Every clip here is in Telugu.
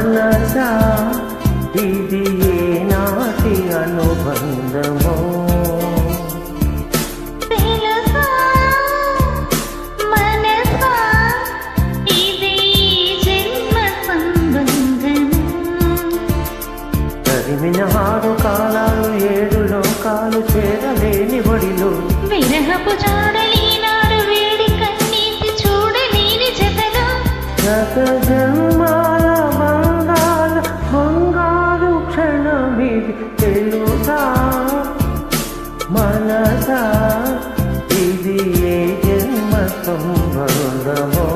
మనసా ఇది ఏనాటి అనుబంధమో తరిమిన 6 కాలాలు 7 లోకాలు చేరలేని బడిలో విరహపు చాడలీనాడు వేడి కన్నీటి చూడలేని జతలో గత జన్మాల బంగాల బంగారు క్షణమిది తెలుసా మనసా ఇది ఏ జన్మ సంబంధమో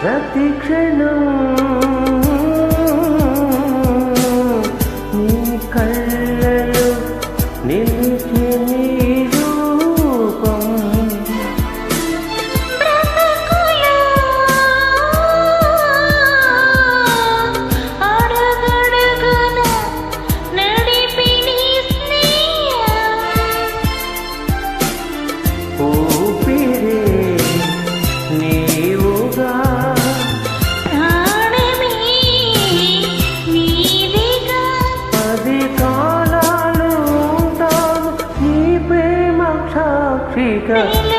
ప్రతి క్షణం నీ కళ్ళలో నిలిచి నీ రూపం ఊపిరే నీవుగా Because